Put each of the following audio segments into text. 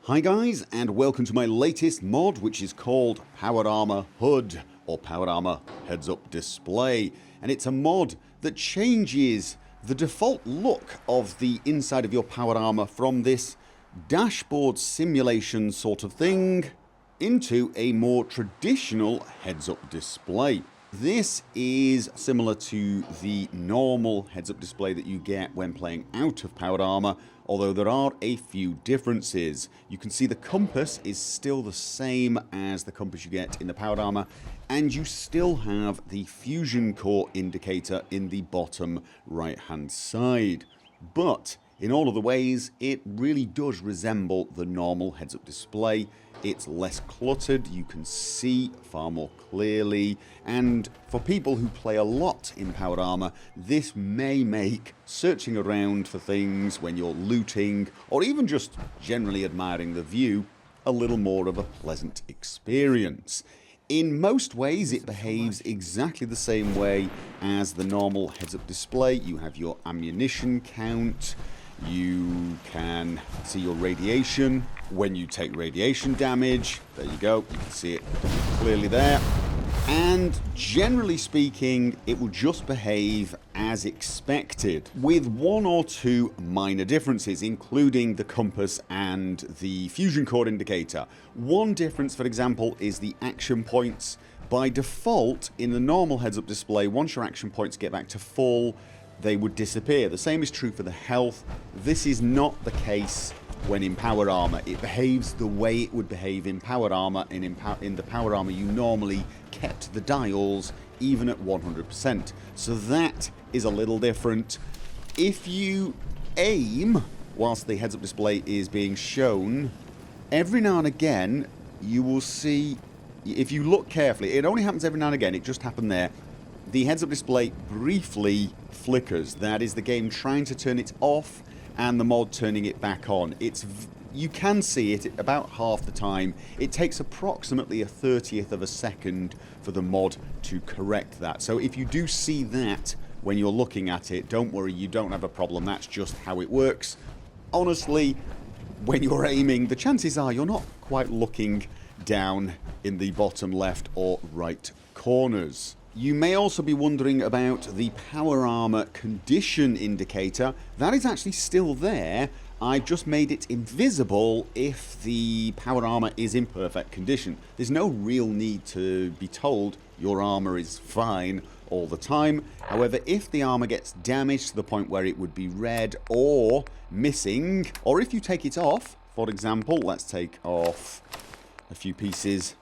Hi guys, and welcome to my latest mod, which is called Armor HUD, or Armor Heads Up Display. And it's a mod that changes the default look of the inside of your power armor from this dashboard simulation sort of thing into a more traditional heads-up display. This is similar to the normal heads-up display that you get when playing out of powered armor, although there are a few differences. You can see the compass is still the same as the compass you get in the powered armor, and you still have the fusion core indicator in the bottom right hand side. But in all of the ways, it really does resemble the normal heads-up display. It's less cluttered, you can see far more clearly, and for people who play a lot in powered armor, this may make searching around for things when you're looting, or even just generally admiring the view, a little more of a pleasant experience. In most ways, it behaves exactly the same way as the normal heads-up display. You have your ammunition count, you can see your radiation when you take radiation damage. There you go, you can see it clearly there. And generally speaking, it will just behave as expected, with one or two minor differences, including the compass and the fusion core indicator. One difference, for example, is the action points. By default, in the normal heads-up display, once your action points get back to full, they would disappear. The same is true for the health. This is not the case when in power armor. It behaves the way it would behave in power armor, and in the power armor you normally kept the dials even at 100%. So that is a little different. If you aim whilst the heads-up display is being shown, every now and again you will see, if you look carefully, it only happens every now and again, it just happened there, the heads-up display briefly flickers. That is the game trying to turn it off and the mod turning it back on. You can see it about half the time. It takes approximately a 30th of a second for the mod to correct that. So if you do see that when you're looking at it, don't worry, you don't have a problem. That's just how it works. Honestly, when you're aiming, the chances are you're not quite looking down in the bottom left or right corners. You may also be wondering about the power armor condition indicator. That is actually still there. I've just made it invisible if the power armor is in perfect condition. There's no real need to be told your armor is fine all the time. However, if the armor gets damaged to the point where it would be red or missing, or if you take it off, for example, let's take off a few pieces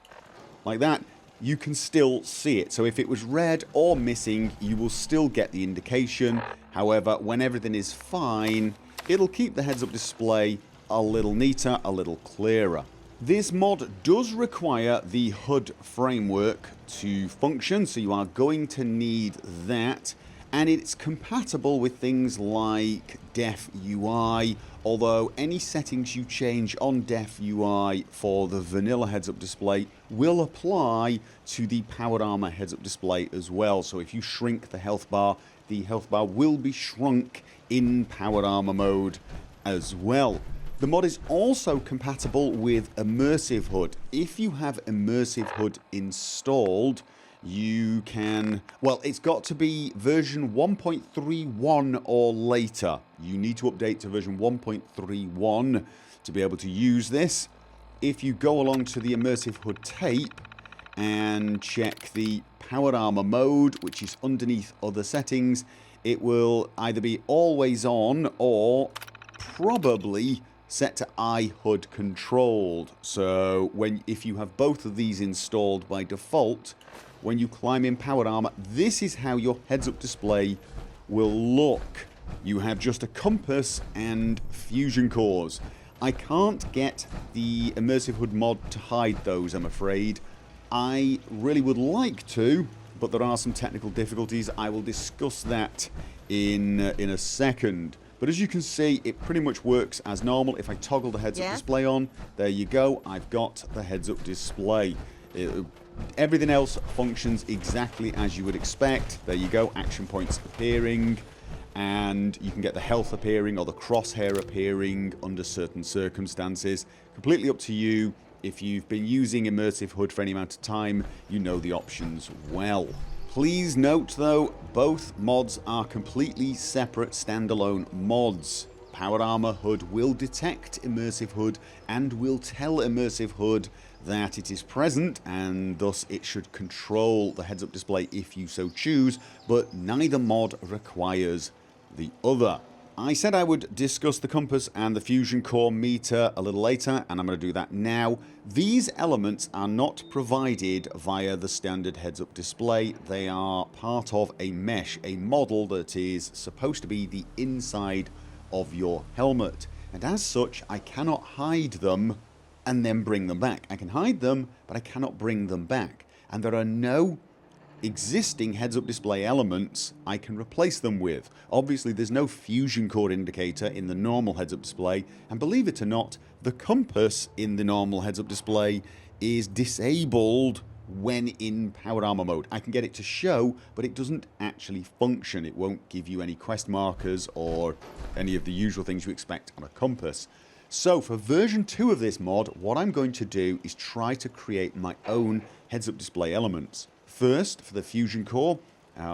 like that, you can still see it. So if it was red or missing, you will still get the indication. However, when everything is fine, it'll keep the heads-up display a little neater, a little clearer. This mod does require the HUD framework to function, so you are going to need that. And it's compatible with things like Def UI, although any settings you change on Def UI for the vanilla heads-up display will apply to the powered armor heads-up display as well. So if you shrink the health bar will be shrunk in powered armor mode as well. The mod is also compatible with Immersive Hood. If you have Immersive Hood installed, you can, well, it's got to be version 1.31 or later. You need to update to version 1.31 to be able to use this. If you go along to the Immersive Hood tape and check the powered armor mode, which is underneath other settings, it will either be always on or probably set to iHUD controlled. So if you have both of these installed by default, when you climb in powered armor, this is how your heads-up display will look. You have just a compass and fusion cores. I can't get the Immersive Hood mod to hide those, I'm afraid. I really would like to, but there are some technical difficulties. I will discuss that in a second. But as you can see, it pretty much works as normal. If I toggle the heads-up display on, there you go, I've got the heads-up display. Everything else functions exactly as you would expect. There you go, action points appearing. and you can get the health appearing or the crosshair appearing under certain circumstances. Completely up to you. If you've been using Immersive Hood for any amount of time, you know the options well. Please note though, both mods are completely separate standalone mods. Power Armor HUD will detect Immersive Hood and will tell Immersive Hood that it is present, and thus it should control the heads-up display if you so choose, but neither mod requires the other. I said I would discuss the compass and the fusion core meter a little later, and I'm going to do that now. These elements are not provided via the standard heads-up display. They are part of a mesh, a model that is supposed to be the inside of your helmet, and as such I cannot hide them and then bring them back. I can hide them, but I cannot bring them back, and there are no existing heads-up display elements I can replace them with. Obviously there's no fusion core indicator in the normal heads-up display, and believe it or not, the compass in the normal heads-up display is disabled when in Power Armor mode. I can get it to show, but it doesn't actually function. It won't give you any quest markers or any of the usual things you expect on a compass. So for version 2 of this mod, what I'm going to do is try to create my own heads-up display elements. First, for the fusion core,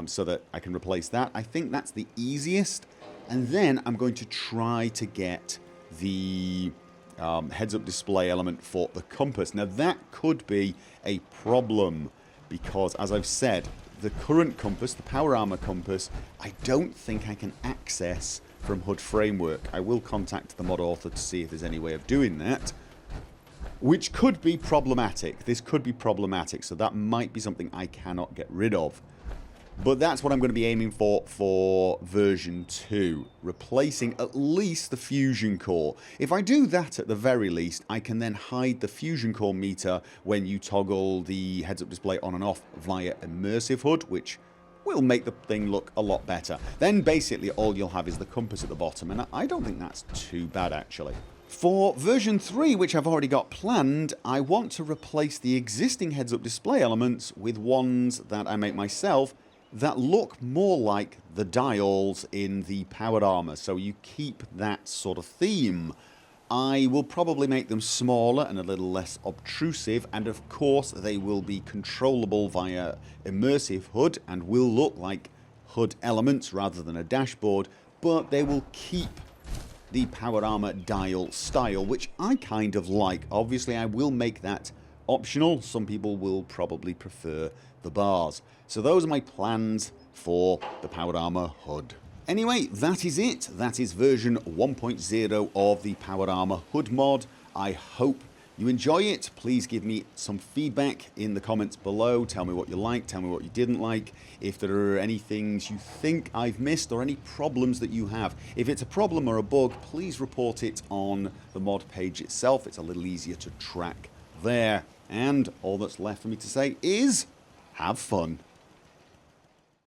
so that I can replace that. I think that's the easiest. And then I'm going to try to get the heads-up display element for the compass. Now that could be a problem because, as I've said, the current compass, the Power Armor compass, I don't think I can access from HUD framework. I will contact the mod author to see if there's any way of doing that, which could be problematic. This could be problematic, so that might be something I cannot get rid of. But that's what I'm going to be aiming for version 2, replacing at least the fusion core. If I do that at the very least, I can then hide the fusion core meter when you toggle the heads-up display on and off via Immersive Hood, which will make the thing look a lot better. Then basically all you'll have is the compass at the bottom, and I don't think that's too bad actually. For version 3, which I've already got planned, I want to replace the existing heads-up display elements with ones that I make myself that look more like the dials in the Powered Armor, so you keep that sort of theme. I will probably make them smaller and a little less obtrusive, and of course they will be controllable via Immersive Hood and will look like HUD elements rather than a dashboard, but they will keep the Power Armor dial style, which I kind of like. Obviously I will make that optional. Some people will probably prefer the bars. So those are my plans for the Power Armor HUD. Anyway, that is it. That is version 1.0 of the Power Armor HUD mod. I hope you enjoy it. Please give me some feedback in the comments below. Tell me what you liked, tell me what you didn't like. If there are any things you think I've missed or any problems that you have. If it's a problem or a bug, please report it on the mod page itself. It's a little easier to track there. And all that's left for me to say is have fun.